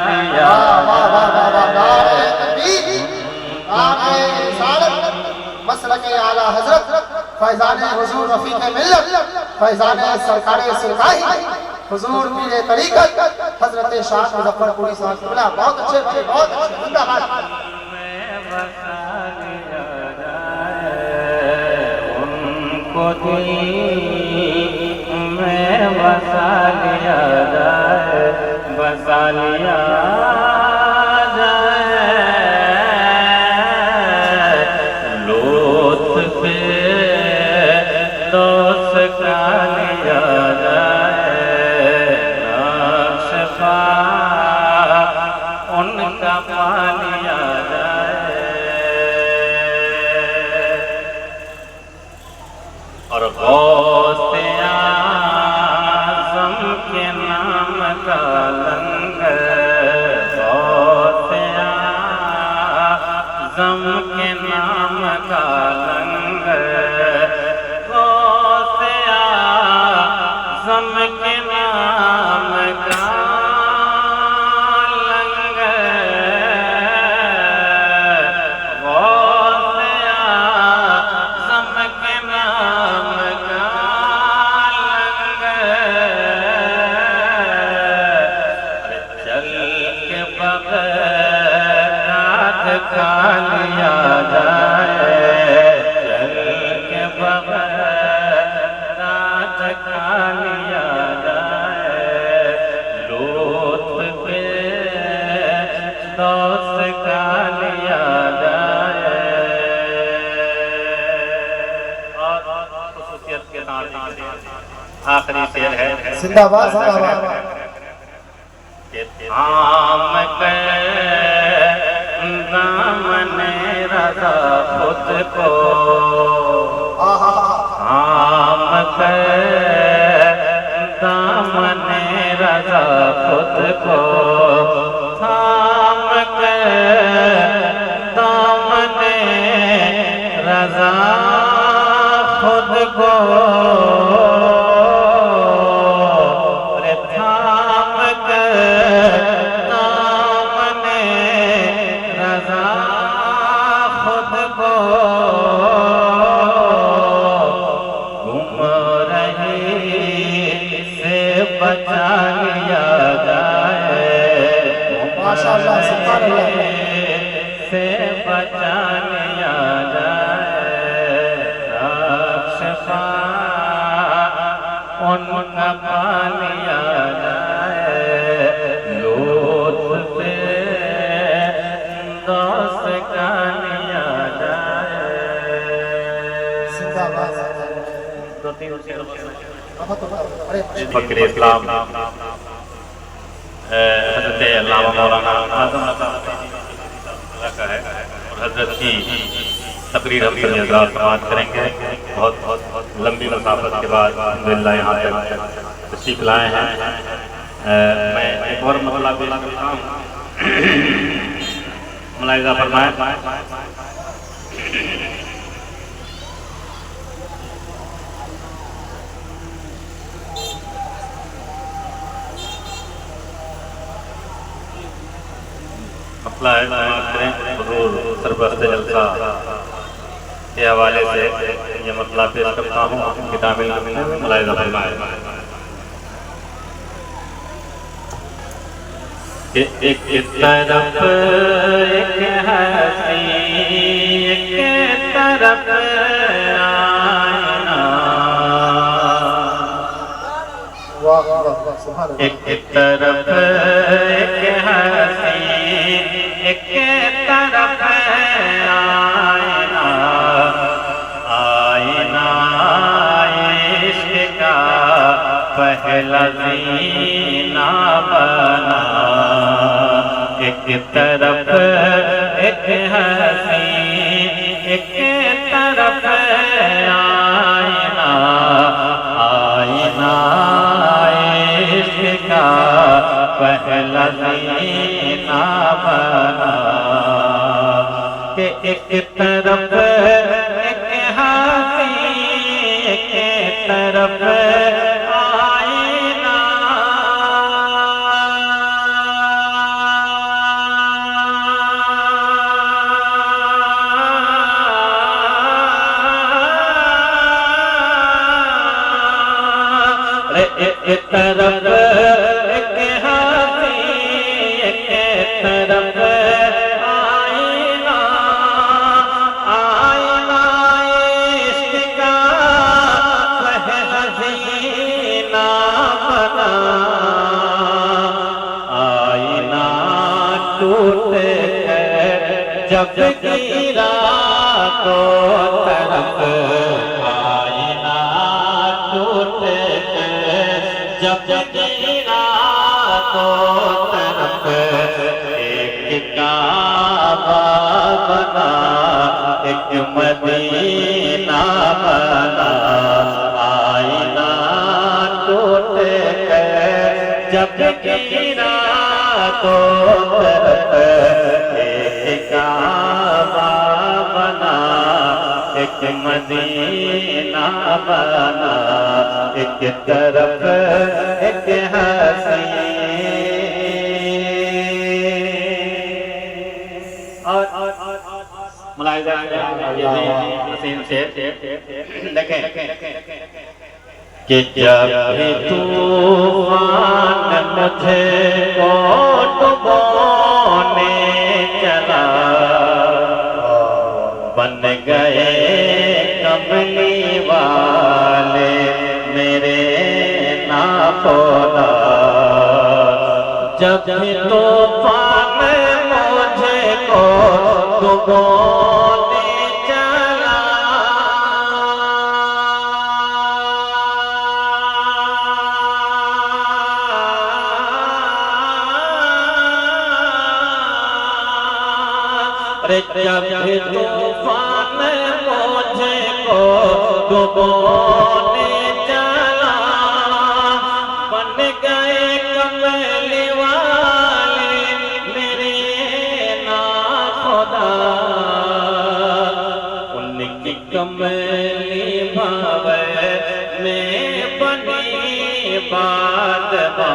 लिया मसलक आला हजरत फैजान हुजूर रफीक मिल्लत फैजान सरकार सरकाही हुजूर पीरे तरीकत हजरत शाह मुजफ्फरपुरी साहब किबला। बहुत अच्छे भाई, बहुत अच्छे, जिंदाबाद। उनको दिल में बसा लिया जाए, बसा लिया उनका पालिया जाए। और गौसे आज़म के नाम का लंगर, गौसे आज़म के नाम का लंगर, गौसे आज़म के नाम का खा लिया जाए, चल के बगैर रात खा लिया जाए, लूट के दोस्त खा लिया जाए। और खुसूसियत के साथ आखिरी शेर है, जिंदाबाद जिंदाबाद। आम के दामने रज़ा खुद को, आम के दामने रज़ा खुद को, थाम के दामने रज़ा खुद को, थाम के बचा लिया जाए, माशाअल्लाह सुभान अल्लाह, से बचा लिया जाए, राक्षसा उनका पा लिया जाए, लूट से दोस्त का लिया जाए। दो तीन फकीर इस्लाम हज़रत अल्लामा मौलाना आज़म का है और हज़रत की तकरीर हम सभी हज़रात समाअत करेंगे। बहुत बहुत लंबी मसाफत के बाद अल्हम्दुलिल्लाह यहाँ तक तशरीफ़ लाए हैं। मैं एक और मसला पेश करता हूँ, मुलाहिज़ा फरमाएं। मसला है हुज़ूर सरबस्त जलसा के हवाले से ये मसला पेश करता हूँ, किताबिल मुलाहिज़ा फरमाएं। एक तरफ एक हंसी, एक तरफ आईना, एक तरफ एक हंसी, एक तरफ आईना, आईना इश्क का पहला ज़ीना बना। एक तरफ एक हंसी, एक तरफ आईना, आईना इश्क का पहला ज़ीना बना। कि एक तरफ एक हंसी, एक तरफ आईना, एक तरफ एक हाथी एक तरफ आईना आईना इश्क का वह हसीना बना आईना टूट कर जब गिरा तो तरफ आईना टूट कर जब गिरा तो तरफ एक काबा बना एक मदीना बना आईना टूट कर जब गिरा तो तरफ एक काबा बना एक मदीना बना एक तरफ एक हसी और मुलाहिजा हसीन से देखें कि जब भी तूफान मुझे को डुबोने चला बन गए कमली वाले मेरे नाखुदा जब भी तूफान मुझे को डुबोने चला अरे जब भी तूफान मुझे को डुबोने चला बन गए कमली वाले मेरे नाखुदा उनकी कमली भावे में बनी बादबा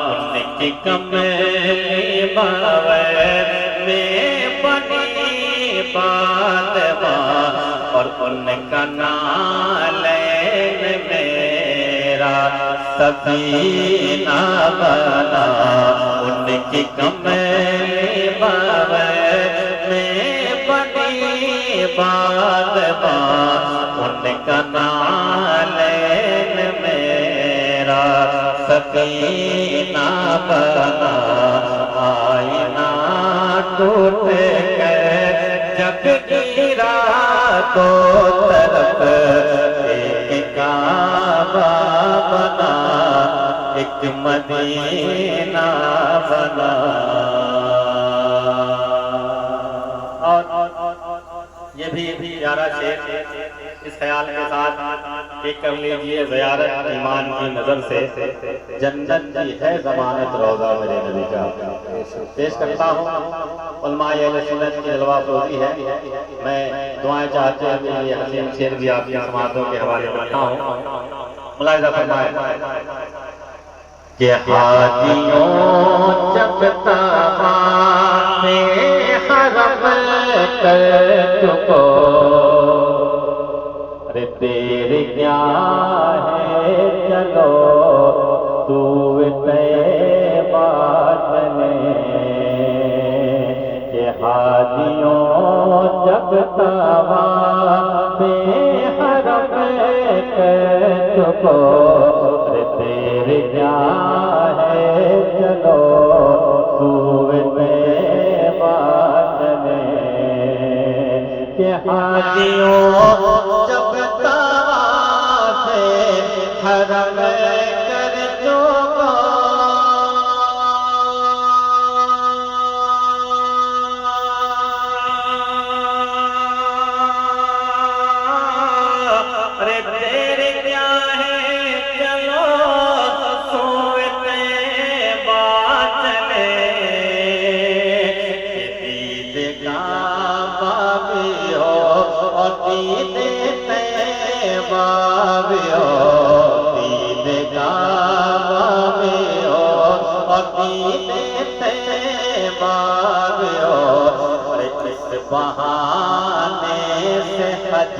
उनकी कमली भावे में बनी बादबा और उनका नालैन मेरा सफीना बना उनकी कमली बावे में बनी बादबा उनका नालैन मेरा सफीना बना आईना टूट कर जब गिरा तो तरफ एक काबा बना एक मदीना बना और ये भी प्यारा शेर इस ख्याल के साथ एक कर लीजिए ज़ियारत ईमान की नज़र से जन्नत की है ज़मानत रोज़ा मेरे नबी का पेश करता हूँ उलमाए अहले सुन्नत की जलवा अफरोज़ी है मैं दुआएं चाहते हैं ये हसीन शेर भी आपकी समातों के हवाले करता हूँ मुलाहिज़ा फरमाएं कि हाजियों जब हरम कर चुको अरे तेरी क्या है चलो तू तैबा चले कि हाजियों जब तवा हरम कर चुको अरे तेरी क्या है चलो तू तैबा चले कि हाजियों जब तवाफ़े हरम कर चुको अरे तेरे क्या है चलो सोते बात चले दीद काबा भी हो और दीद तैबा भी हो दीद काबा भी हो और दीद तैबा भी हो अरे इस बहाने से हज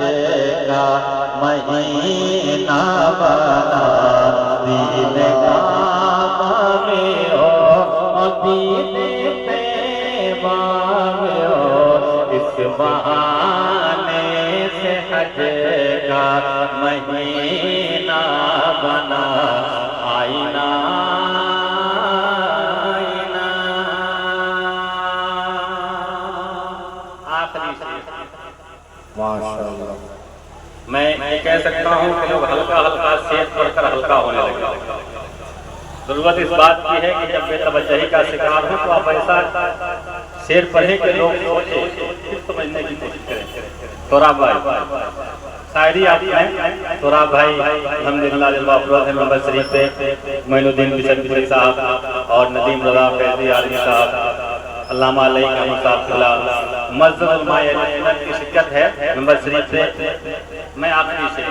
का महीना बना दीन काबा में हो दीन तैबा में हो, इस बहाने से हज का महीना बना आईना आईना। आखिरी माशाअल्लाह। मैं ये कह सकता हूँ कि लोग हल्का हल्का शेर पढ़कर हल्का होने लगे। जरूरत इस बात की है कि जब बेतवज्जही का शिकार हो तो आप ऐसा शेर पढ़े कि लोग सोचे, फिर समझने की कोशिश करें। तोरा भाई शायरी आपने तोरा भाई अल्हम्दुलिल्लाह जब अफरोज है नंबर शरीफ पे मोइनुद्दीन बिशन बिशरी साहब और नदीम रजा फैजी आलमी साहब, अल्लामा अलई का मुसाफिला मस्जिद मायना की शिरकत है नंबर शरीफ पे। मैं आखिरी से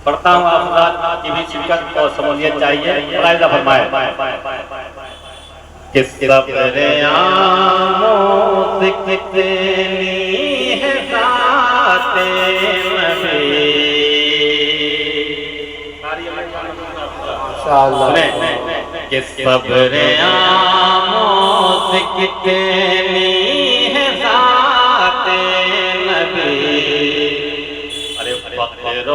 पढ़ता हूँ, आप की भी शिरकत और शमूलियत चाहिए। मुलाहिजा फरमाए किस सब्र आमोद कितनी है ज़ाते नबी। माशाअल्लाह। किस सब्र आमोद कितनी है ज़ाते नबी। अरे फख्र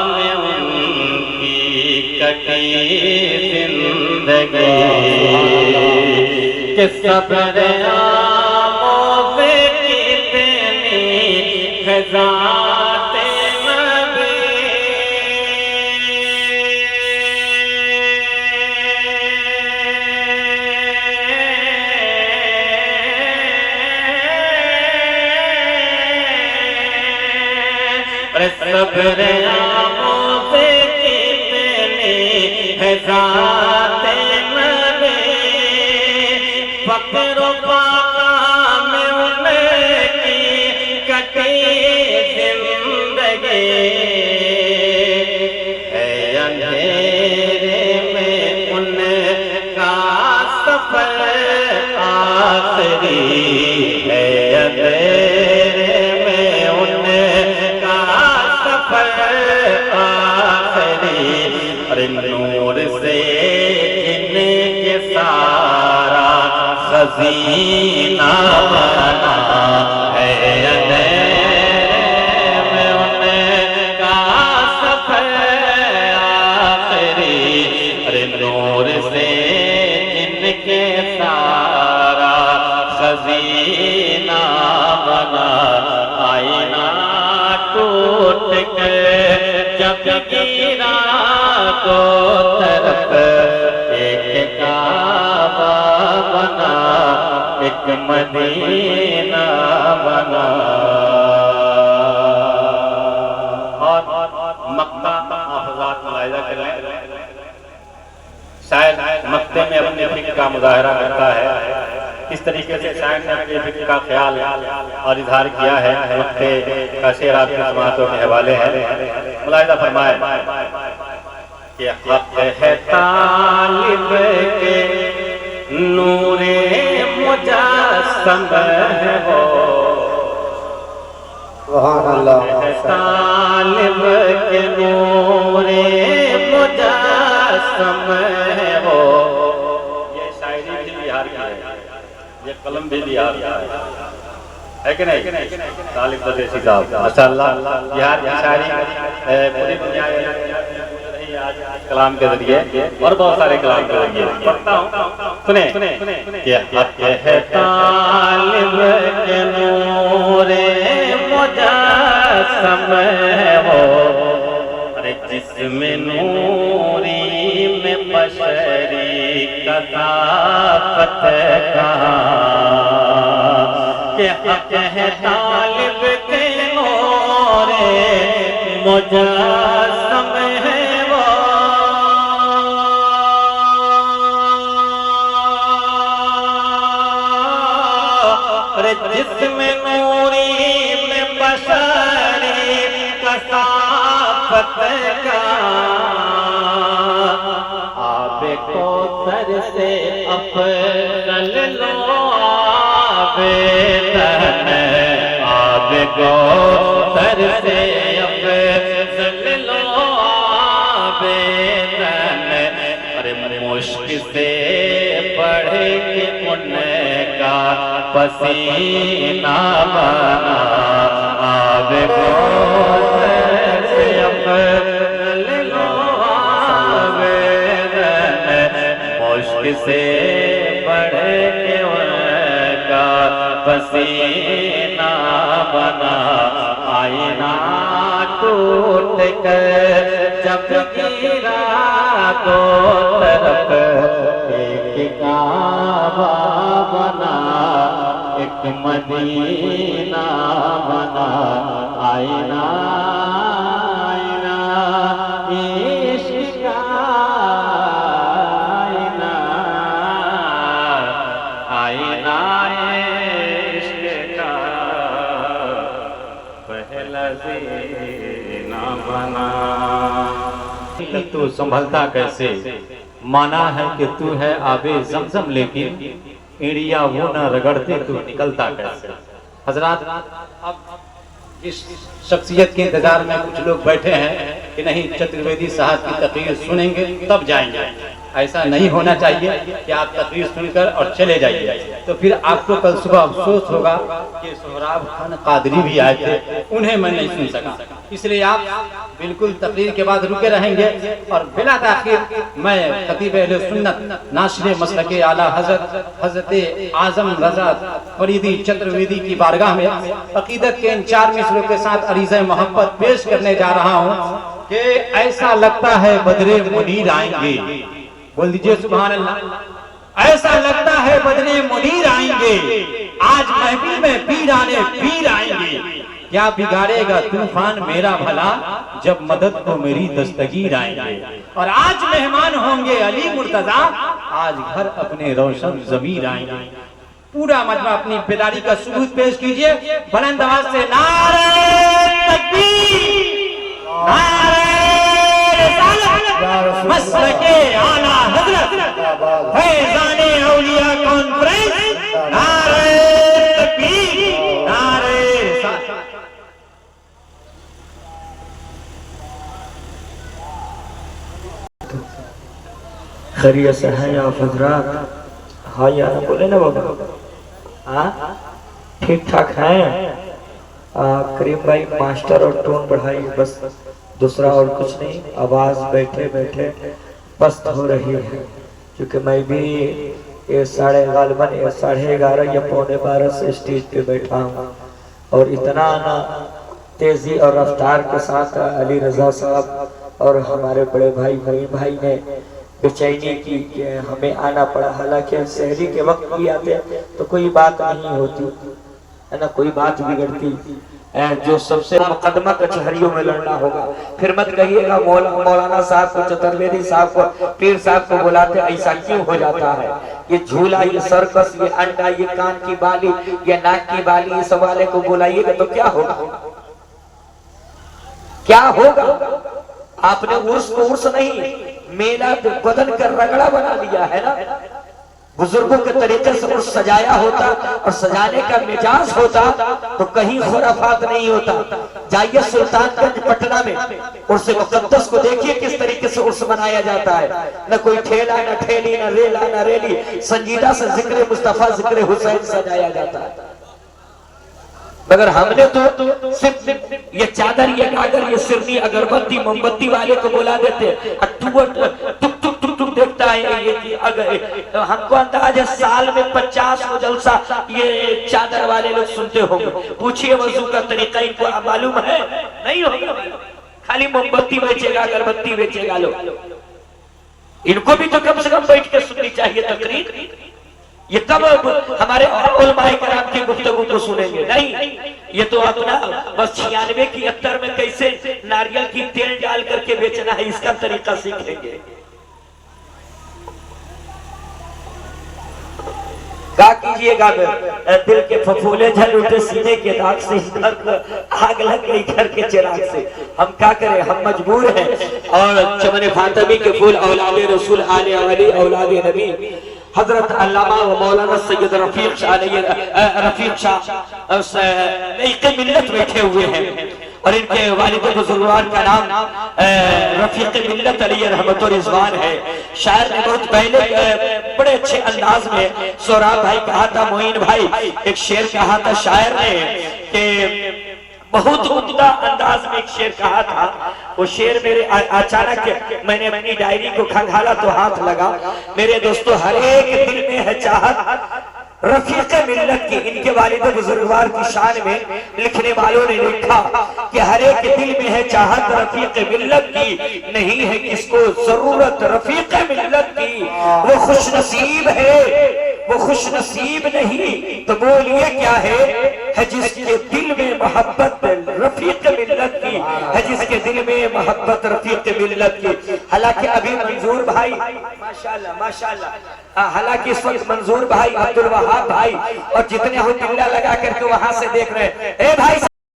में उनकी कटी जिंदगी, कि सब्र आमोद कितनी है ज़ाते नबी। अरे सब्र आमोद कितनी है ज़ाते नबी। फख्र में उनकी कटी जिंदगी, है अंधेरे में उनका सफर आखिरी, है अंधेरे में उनका सफर आखिरी। अरे नूर से जिनके सारा खज़ीना बना, है अंधेरे में उनका सफर आखिरी। अरे नूर से जिनके सारा खज़ीना बना, आईना टूट के जब गिरा तो तरफ एक काबा बना, एक मदीना बना। और मक्का आफजात मुलाहिजा कर लें, शायद मक्के में अपने फिक्र का मुजाहरा करता है। इस तरीके से शायद ने अपने फिक्र का ख्याल और इजहार किया है। मक्के का शेर आपकी समातों के हवाले है। मुलाहिजा फरमाए कि हक है तालिब के नूरे मुजस्सम है वो, सुभान अल्लाह। तालिब के नूरे मुजस्सम है वो। ये शायरी भी बिहार की है, ये कलम भी बिहार का है कि नहीं? तालिब बदेसी साहब माशाअल्लाह बिहार की शायरी पूरी दुनिया आज कलाम के जरिए और बहुत सारे कलाम के जरिए पढ़ता हूँ। सुने कि हक है तालिब के नूरे मुजस्सम है वो। अरे जिस्म नूरी में बशरी कसाफत कहाँ, कि हक है तालिब के नूरे मुजस्सम है वो। अरे जिस्म नूरी में बशरी कसाफत का, आबे को सर से अफजल लो आबेदन, आबे को सर से अफजल लो मुश्क से पढ़ के उनका पसीना बना आवे मुश्क से पढ़ के उनका पसीना बना आईना टूट कर जब गिरा दो तरफ एक काबा बना एक मदीना बना आईना आईना इश्क का आईना आईना इश्क का पहला ज़ीना बना। तू संभलता कैसे, माना है कि तू है आबे ज़मज़म, लेकिन एड़िया वो न रगड़ते तू निकलता कैसे। हजरात, अब इस शख्सियत के इंतजार में कुछ लोग बैठे हैं कि नहीं चतुर्वेदी साहब की तकरीर सुनेंगे तब जाएंगे। ऐसा नहीं होना चाहिए कि आप तकरीर सुनकर और चले जाइए, तो फिर आपको कल सुबह अफसोस होगा कि सोहराब खान कादरी भी आए थे, उन्हें मैं नहीं सुन सका। इसलिए आप बिल्कुल तकरीर के बाद रुके रहेंगे और बिला ताखिर मैं खतीब अहले सुन्नत नासिर मसलक आला हजरत आजम रजा फरीदी चतुर्वेदी की बारगाह में अकीदत के इन 4 मिसरों के साथ अरीज़े मोहब्बत पेश करने जा रहा हूँ कि ऐसा लगता है बदरे मुनीर आएंगे। बोल दीजिए सुभान अल्लाह। ऐसा लगता है बदरे मुनीर आएंगे, आज महफिल में पीर आएंगे। क्या बिगाड़ेगा तूफान मेरा भला, जब मदद को मेरी दस्तगीर आएंगे। और आज मेहमान होंगे अली मुर्तजा, आज घर अपने रोशन ज़मीर आएंगे। पूरा मजमा अपनी बेदारी का सबूत पेश कीजिए बुलंद आवाज से। नारे तकबीर, नारे रिसालत, मसलके आला हजरत फैज़ाने औलिया कॉन्फ्रेंस, नारे तकबीर, नारे रिसालत। खैरियत से हैं आप हजरात? हाँ या ना बोले ना बाबा। हाँ ठीक ठाक हैं। करीम भाई मास्टर और टोन बढ़ाई, बस दूसरा और कुछ नहीं। आवाज बैठे बैठे पस्त हो रही है, क्योंकि मैं भी ये 11:30 या 11:45 से स्टेज पे बैठा हूँ और इतना ना तेजी और रफ्तार के साथ अली रजा साहब और हमारे बड़े भाई मरीम भाई ने बेचैनी की कि हमें आना पड़ा। हालांकि शहरी के वक्त भी आते तो कोई बात नहीं होती है ना, कोई बात बिगड़ती। जो सबसे मुकदमा कचहरियों में लड़ना होगा। फिर मत कहिएगा मौलाना साहब को, चतुर्वेदी साहब को, पीर साहब को बुलाते ऐसा क्यों हो जाता है। ये झूला, ये सर्कस, ये अंडा, ये कान की बाली, ये नाक की बाली, इस वाले को बुलाइएगा तो क्या होगा, क्या होगा। आपने उर्स को उर्स नहीं, मेला बदन कर रगड़ा बना लिया है ना। बुजुर्गों के तरीके से उर्स सजाया होता और सजाने का मिजाज होता तो कहीं खुराफात नहीं होता। जाइए सुल्तानगंज पटना में उर्स मुक़द्दस को देखिए किस तरीके से उर्स मनाया जाता है। न कोई ठेला, न ठेली, न रेला, न रेली, संजीदा से जिक्र मुस्तफा, जिक्र हुसैन सजाया जाता है। मगर हमने तो सिर्फ ये चादर, ये गागर, ये सिरनी, अगरबत्ती, मोमबत्ती वाले को बुला देते। टुक देखता है ये अगर हमको अंदाज है साल में 50 जलसा ये चादर वाले लोग सुनते होंगे। पूछिए वजू का तरीका इनको मालूम है? नहीं होगा। खाली मोमबत्ती बेचेगा, अगरबत्ती बेचेगा लोग। इनको भी तो कम से कम बैठ के सुननी चाहिए तकरीर। ये कब हमारे उलमाए कराम की गुफ्तगू को सुनेंगे? नहीं, ये तो अपना बस 96 की 71 में कैसे नारियल की तेल डाल करके बेचना है इसका तरीका सीखेंगे। क्या कीजिएगा, दिल के फफूले झल उठे सीने के दाग से, आग लग गई घर के चिराग से। हम क्या करें, हम मजबूर हैं। और चमन फातिमी के फूल औलाद रसूल आले अली औलाद नबी हजरत अल्लामा व मौलाना सैयद रफीक शाह मिल्लत बैठे हुए हैं और इनके वालिद बुजुर्गवार का नाम रफीक मिल्लत अली रहमत और रिजवान है। शायर ने बहुत पहले बड़े अच्छे अंदाज में सोहराब भाई कहा था, मोइन भाई एक शेर कहा था शायर ने कि बहुत उम्दा अंदाज में एक शेर कहा था। वो शेर मेरे अचानक मैंने अपनी डायरी को खंगाला तो हाथ लगा। मेरे दोस्तों, हर एक दिल में है चाहत रफीक मिल्लत की। इनके वालिद बुजुर्गवार की शान में लिखने वालों ने लिखा कि हर एक दिल में है चाहत रफीक मिल्लत की, नहीं है किसको जरूरत रफीक मिल्लत की। वो खुश नसीब है, वो खुश नसीब नहीं तो बोलिए क्या है जिसके दिल में मोहब्बत रफीक मिल्लत की, है जिसके दिल में मोहब्बत रफीक मिल्लत की। हालांकि अभी मंजूर भाई माशाल्लाह माशाल्लाह, हालांकि इस वक्त मंजूर भाई, अब्दुल वहाब भाई और जितने हो तिल्ला लगा करके वहां से देख रहे हैं। ए भाई